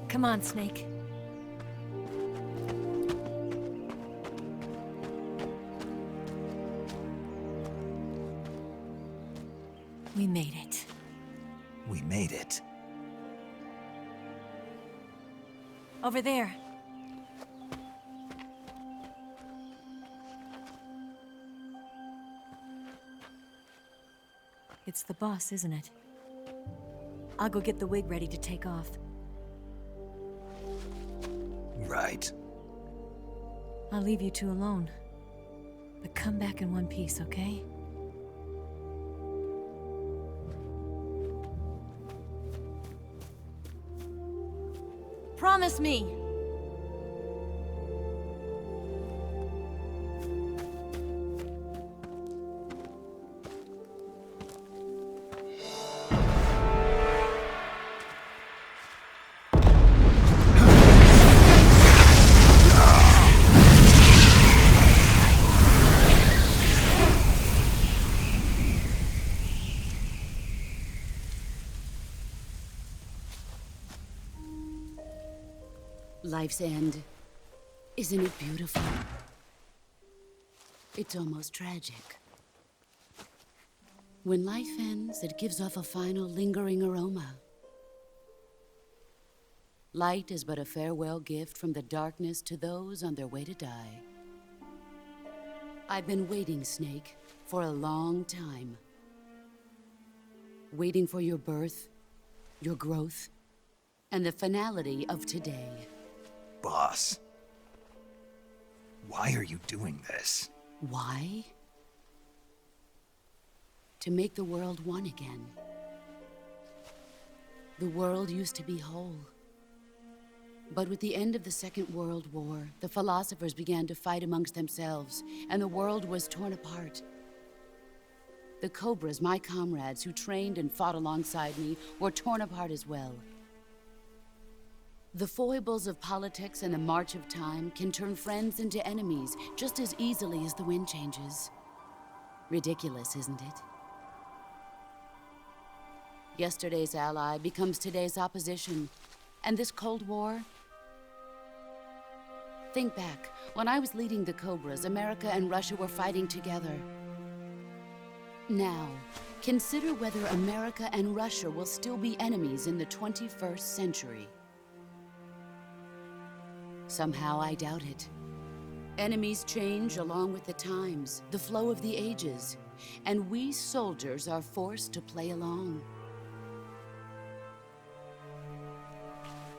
Come on, Snake. We made it. We made it. Over there. It's the boss, isn't it? I'll go get the wig ready to take off. Right. I'll leave you two alone. But come back in one piece, okay? Promise me! Life's end. Isn't it beautiful? It's almost tragic. When life ends, it gives off a final lingering aroma. Light is but a farewell gift from the darkness to those on their way to die. I've been waiting, Snake, for a long time. Waiting for your birth, your growth, and the finality of today. Boss. Why are you doing this? Why? To make the world one again. The world used to be whole. But with the end of the Second World War, the philosophers began to fight amongst themselves, and the world was torn apart. The Cobras, my comrades who trained and fought alongside me, were torn apart as well. The foibles of politics and the march of time can turn friends into enemies just as easily as the wind changes. Ridiculous, isn't it? Yesterday's ally becomes today's opposition. And this Cold War? Think back. When I was leading the Cobras, America and Russia were fighting together. Now, consider whether America and Russia will still be enemies in the 21st century. Somehow I doubt it. Enemies change along with the times, the flow of the ages, and we soldiers are forced to play along.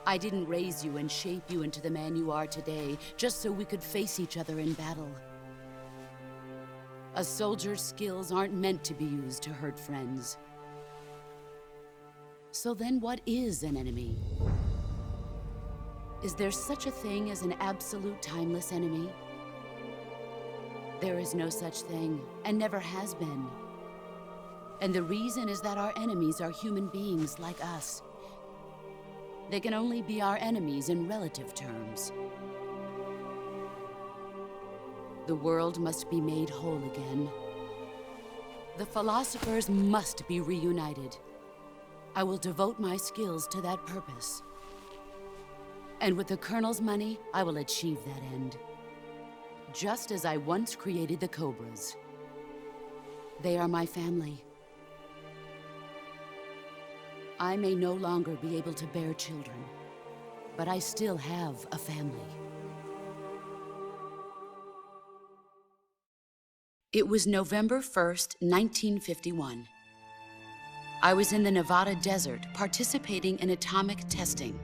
I didn't raise you and shape you into the man you are today just so we could face each other in battle. A soldier's skills aren't meant to be used to hurt friends. So then what is an enemy? Is there such a thing as an absolute timeless enemy? There is no such thing, and never has been. And the reason is that our enemies are human beings like us. They can only be our enemies in relative terms. The world must be made whole again. The philosophers must be reunited. I will devote my skills to that purpose. And with the Colonel's money, I will achieve that end. Just as I once created the Cobras. They are my family. I may no longer be able to bear children, but I still have a family. It was November 1st, 1951. I was in the Nevada desert participating in atomic testing.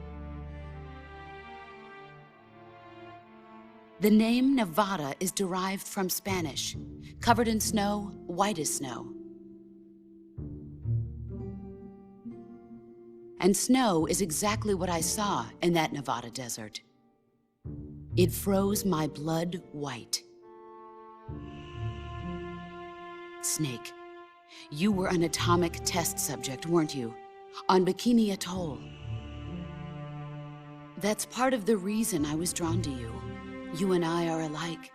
The name Nevada is derived from Spanish, covered in snow, white as snow. And snow is exactly what I saw in that Nevada desert. It froze my blood white. Snake, you were an atomic test subject, weren't you? On Bikini Atoll. That's part of the reason I was drawn to you. You and I are alike.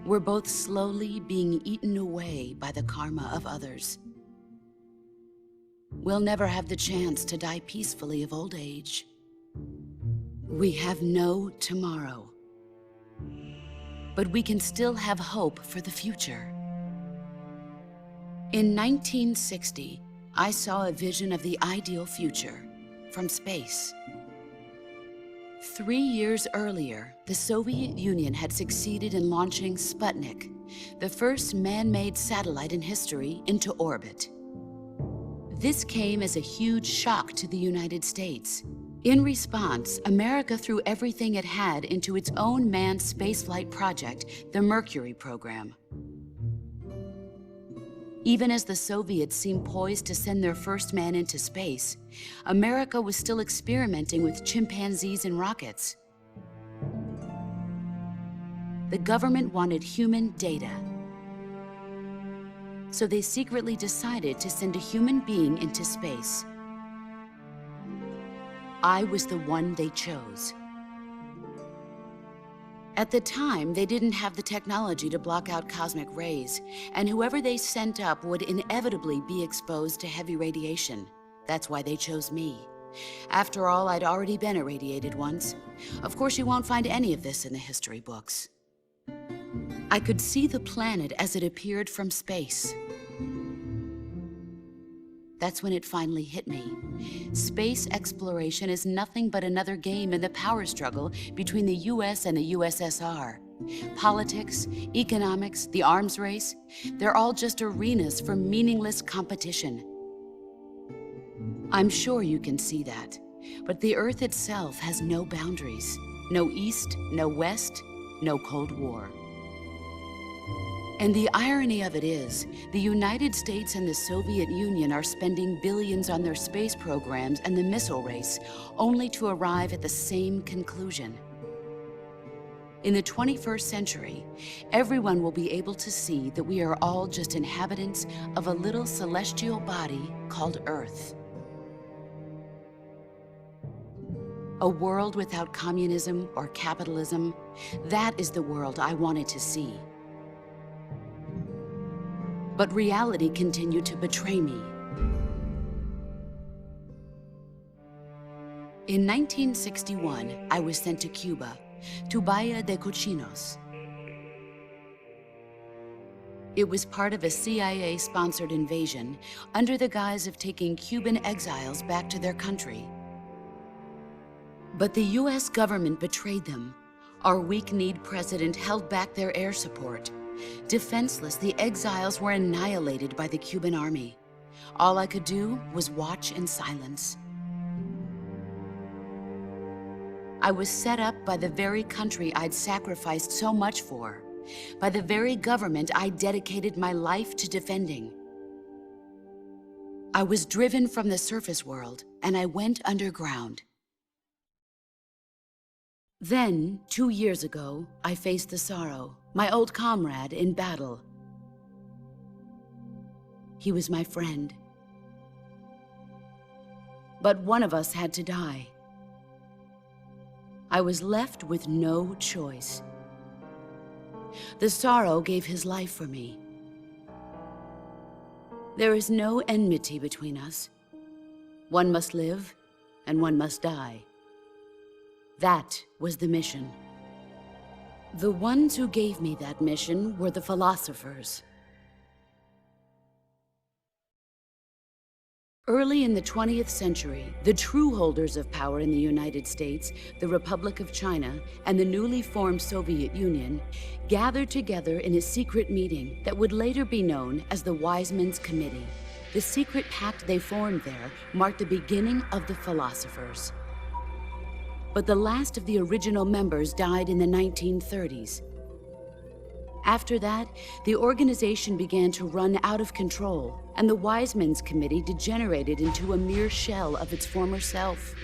We're both slowly being eaten away by the karma of others. we'll never have the chance to die peacefully of old age. We have no tomorrow. But we can still have hope for the future. In 1960, I saw a vision of the ideal future from space. 3 years earlier, the Soviet Union had succeeded in launching Sputnik, the first man-made satellite in history, into orbit. This came as a huge shock to the United States. In response, America threw everything it had into its own manned spaceflight project, the Mercury program. Even as the Soviets seemed poised to send their first man into space, America was still experimenting with chimpanzees and rockets. The government wanted human data. So they secretly decided to send a human being into space. I was the one they chose. At the time, they didn't have the technology to block out cosmic rays, and whoever they sent up would inevitably be exposed to heavy radiation. That's why they chose me. After all, I'd already been irradiated once. Of course, you won't find any of this in the history books. I could see the planet as it appeared from space. That's when it finally hit me. Space exploration is nothing but another game in the power struggle between the US and the USSR. Politics, economics, the arms race, they're all just arenas for meaningless competition. I'm sure you can see that, but the Earth itself has no boundaries. No East, no West, no Cold War. And the irony of it is, the United States and the Soviet Union are spending billions on their space programs and the missile race, only to arrive at the same conclusion. In the 21st century, everyone will be able to see that we are all just inhabitants of a little celestial body called Earth. A world without communism or capitalism, that is the world I wanted to see. But reality continued to betray me. In 1961, I was sent to Cuba, to Bahia de Cochinos. It was part of a CIA-sponsored invasion under the guise of taking Cuban exiles back to their country. But the US government betrayed them. Our weak-kneed president held back their air support. Defenseless, the exiles were annihilated by the Cuban army. All I could do was watch in silence. I was set up by the very country I'd sacrificed so much for, by the very government I dedicated my life to defending. I was driven from the surface world, and I went underground. Then, 2 years ago, I faced the sorrow, my old comrade in battle. He was my friend. But one of us had to die. I was left with no choice. The sorrow gave his life for me. There is no enmity between us. One must live, and one must die. That was the mission. The ones who gave me that mission were the philosophers. Early in the 20th century, the true holders of power in the United States, the Republic of China, and the newly formed Soviet Union gathered together in a secret meeting that would later be known as the Wise Men's Committee. The secret pact they formed there marked the beginning of the philosophers. But the last of the original members died in the 1930s. After that, the organization began to run out of control, and the Wise Men's Committee degenerated into a mere shell of its former self.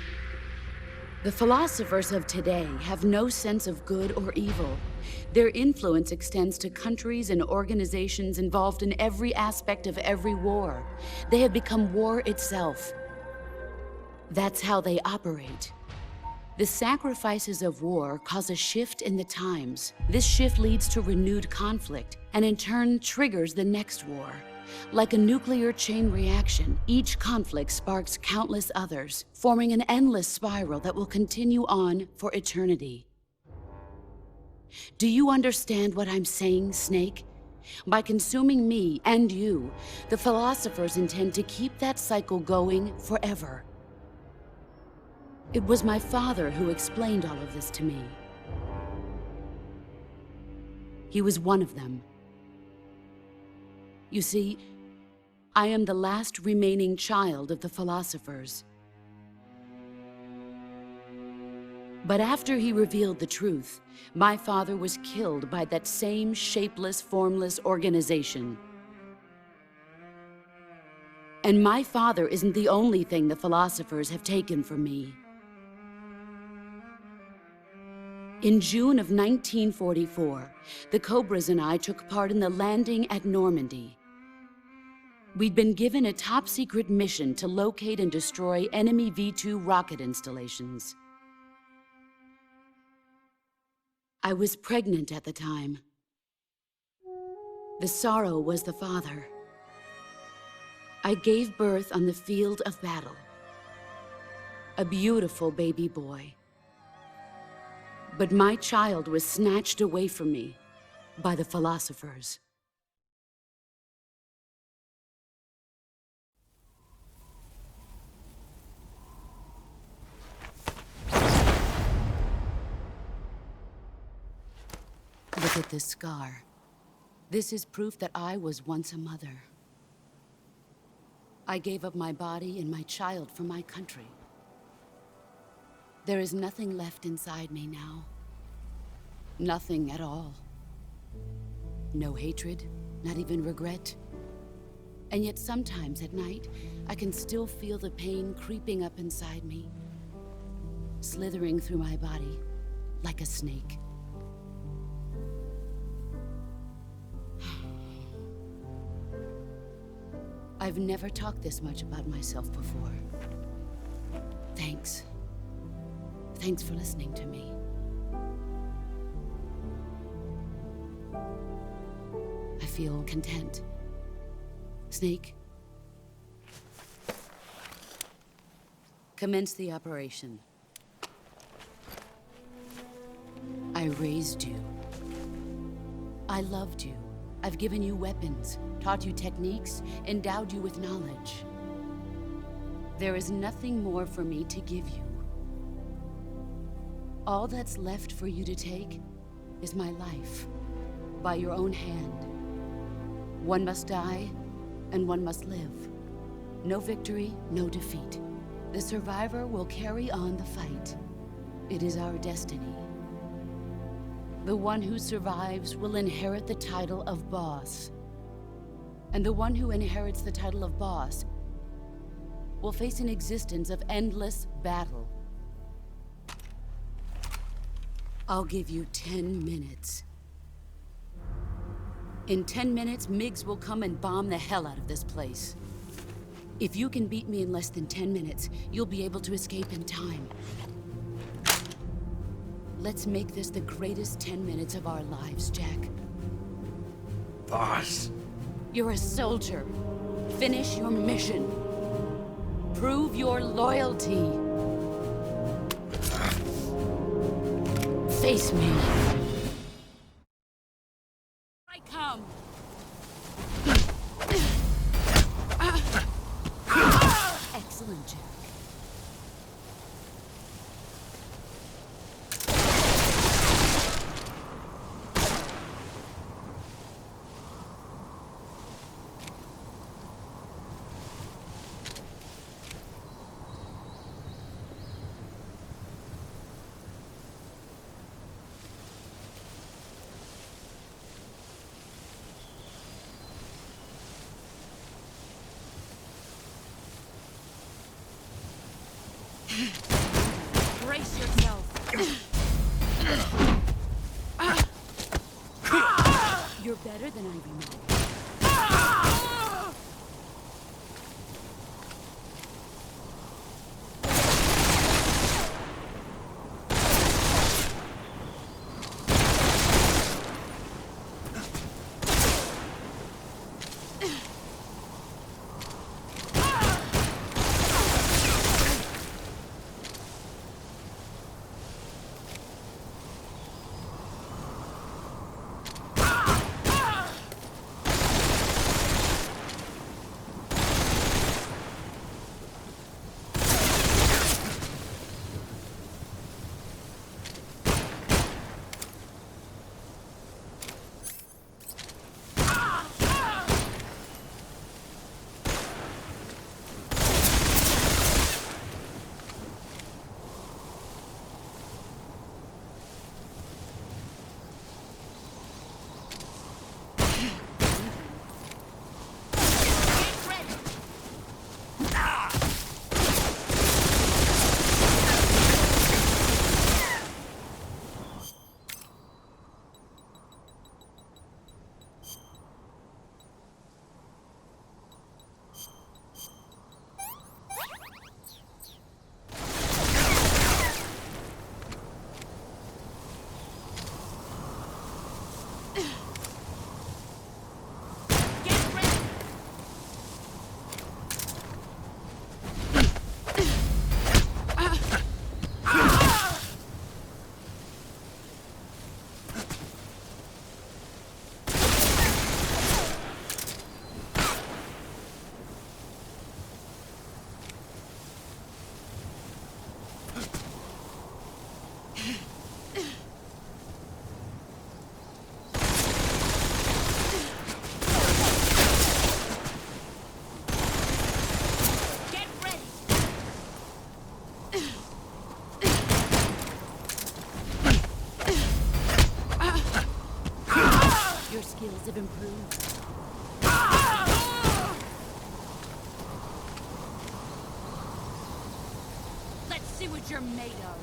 The philosophers of today have no sense of good or evil. Their influence extends to countries and organizations involved in every aspect of every war. They have become war itself. That's how they operate. The sacrifices of war cause a shift in the times. This shift leads to renewed conflict, and in turn triggers the next war. Like a nuclear chain reaction, each conflict sparks countless others, forming an endless spiral that will continue on for eternity. Do you understand what I'm saying, Snake? By consuming me and you, the philosophers intend to keep that cycle going forever. It was my father who explained all of this to me. He was one of them. You see, I am the last remaining child of the philosophers. But after he revealed the truth, my father was killed by that same shapeless, formless organization. And my father isn't the only thing the philosophers have taken from me. In June of 1944, the Cobras and I took part in the landing at Normandy. We'd been given a top-secret mission to locate and destroy enemy V-2 rocket installations. I was pregnant at the time. The sorrow was the father. I gave birth on the field of battle. A beautiful baby boy. But my child was snatched away from me by the philosophers. Look at this scar. This is proof that I was once a mother. I gave up my body and my child for my country. There is nothing left inside me now. Nothing at all. No hatred, not even regret. And yet sometimes at night, I can still feel the pain creeping up inside me, slithering through my body like a snake. I've never talked this much about myself before. Thanks. Thanks for listening to me. I feel content. Snake, commence the operation. I raised you. I loved you. I've given you weapons, taught you techniques, endowed you with knowledge. There is nothing more for me to give you. All that's left for you to take is my life, by your own hand. One must die, and one must live. No victory, no defeat. The survivor will carry on the fight. It is our destiny. The one who survives will inherit the title of boss. And the one who inherits the title of boss will face an existence of endless battle. I'll give you 10 minutes. In 10 minutes, MiGs will come and bomb the hell out of this place. If you can beat me in less than 10 minutes, you'll be able to escape in time. Let's make this the greatest 10 minutes of our lives, Jack. Boss. You're a soldier. Finish your mission. Prove your loyalty. Face me. I come. Excellent, Jack. Brace yourself. You're better than I remember. skills have improved. Let's see what you're made of.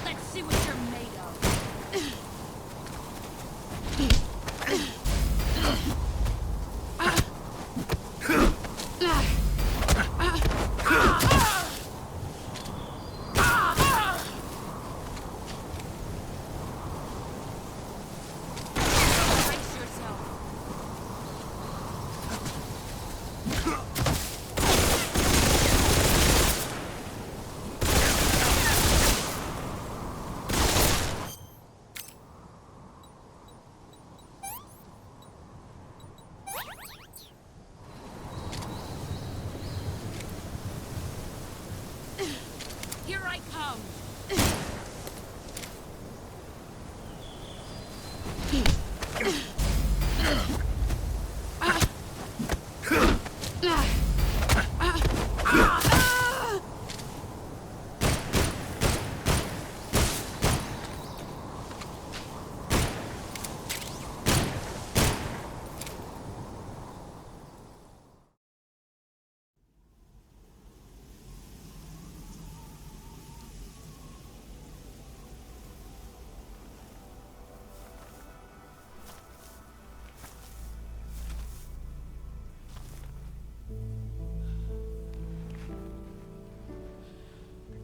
Let's see what you're made of. Brace yourself. Here I come.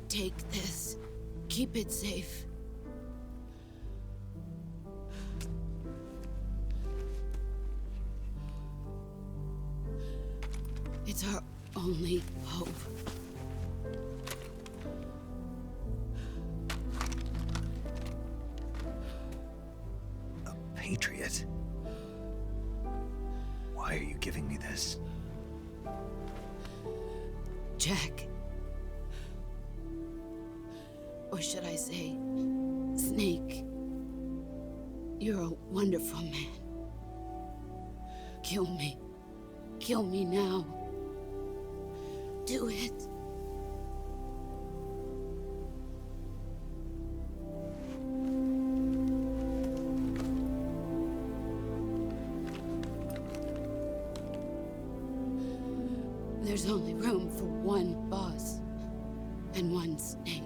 Take this. Keep it safe. It's our only hope. A patriot? Why are you giving me this? Jack. Or should I say, Snake? You're a wonderful man. Kill me. Kill me now. Do it. There's only room for one boss and one snake.